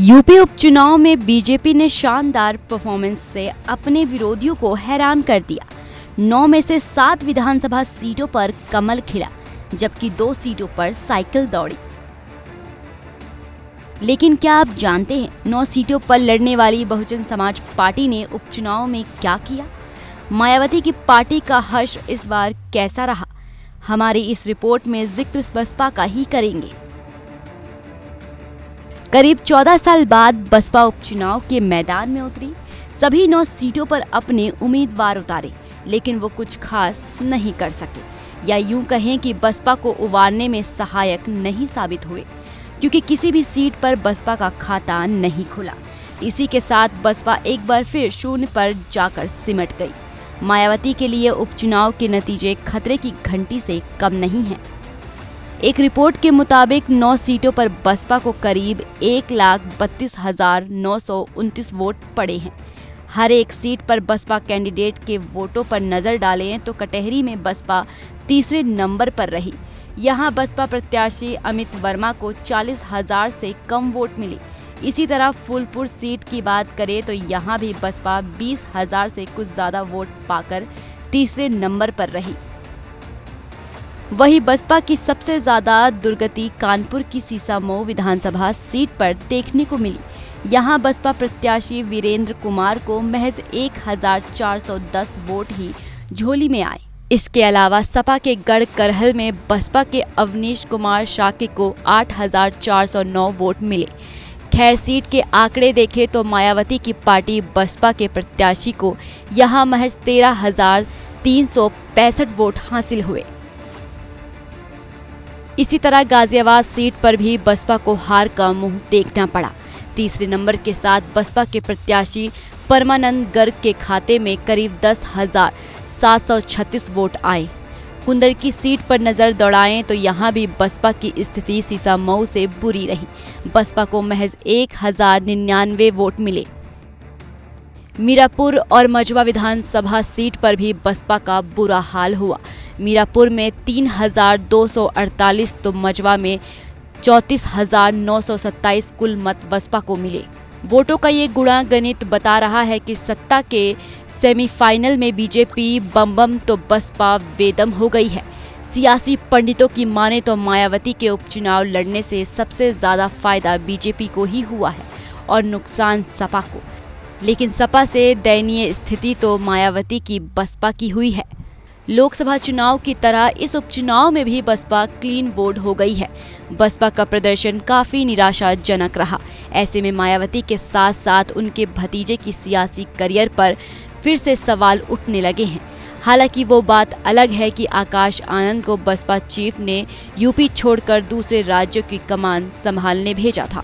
UP उपचुनाव में BJP ने शानदार परफॉर्मेंस से अपने विरोधियों को हैरान कर दिया। 9 में से 7 विधानसभा सीटों पर कमल खिला, जबकि 2 सीटों पर साइकिल दौड़ी। लेकिन क्या आप जानते हैं 9 सीटों पर लड़ने वाली बहुजन समाज पार्टी ने उपचुनाव में क्या किया? मायावती की पार्टी का हश्र इस बार कैसा रहा? हमारी इस रिपोर्ट में जिक्र बसपा का ही करेंगे। करीब 14 साल बाद बसपा उपचुनाव के मैदान में उतरी। सभी 9 सीटों पर अपने उम्मीदवार उतारे, लेकिन वो कुछ खास नहीं कर सके, या यूं कहें कि बसपा को उबारने में सहायक नहीं साबित हुए, क्योंकि किसी भी सीट पर बसपा का खाता नहीं खुला। इसी के साथ बसपा एक बार फिर शून्य पर जाकर सिमट गई। मायावती के लिए उपचुनाव के नतीजे खतरे की घंटी से कम नहीं हैं। एक रिपोर्ट के मुताबिक 9 सीटों पर बसपा को करीब 1,32,929 वोट पड़े हैं। हर एक सीट पर बसपा कैंडिडेट के वोटों पर नजर डालें तो कटहरी में बसपा तीसरे नंबर पर रही। यहां बसपा प्रत्याशी अमित वर्मा को 40,000 से कम वोट मिले। इसी तरह फूलपुर सीट की बात करें तो यहां भी बसपा 20,000 से कुछ ज्यादा वोट पाकर तीसरे नंबर पर रही। वहीं बसपा की सबसे ज्यादा दुर्गति कानपुर की सीसामऊ विधानसभा सीट पर देखने को मिली। यहां बसपा प्रत्याशी वीरेंद्र कुमार को महज 1,410 वोट ही झोली में आए। इसके अलावा सपा के गढ़ करहल में बसपा के अवनीश कुमार शाक्य को 8,409 वोट मिले। खैर, सीट के आंकड़े देखें तो मायावती की पार्टी बसपा के प्रत्याशी को यहां महज 13,365 वोट हासिल हुए। इसी तरह गाजियाबाद सीट पर भी बसपा को हार का मुंह देखना पड़ा। तीसरे नंबर के साथ बसपा के प्रत्याशी परमानंद गर्ग के खाते में करीब 10,736 वोट आए। कुंदर की सीट पर नजर दौड़ाएं तो यहां भी बसपा की स्थिति सीसामऊ से बुरी रही। बसपा को महज 1,099 वोट मिले। मीरापुर और मझवा विधानसभा सीट पर भी बसपा का बुरा हाल हुआ। मीरापुर में 3,248 तो मझवा में 34,927 कुल मत बसपा को मिले। वोटों का ये गुणा गणित बता रहा है कि सत्ता के सेमीफाइनल में बीजेपी बम तो बसपा बेदम हो गई है। सियासी पंडितों की माने तो मायावती के उपचुनाव लड़ने से सबसे ज्यादा फायदा बीजेपी को ही हुआ है और नुकसान सपा को। लेकिन सपा से दयनीय स्थिति तो मायावती की बसपा की हुई है। लोकसभा चुनाव की तरह इस उपचुनाव में भी बसपा क्लीन वोट हो गई है। बसपा का प्रदर्शन काफी निराशाजनक रहा। ऐसे में मायावती के साथ साथ उनके भतीजे की सियासी करियर पर फिर से सवाल उठने लगे हैं। हालांकि वो बात अलग है कि आकाश आनंद को बसपा चीफ ने यूपी छोड़कर दूसरे राज्यों की कमान संभालने भेजा था।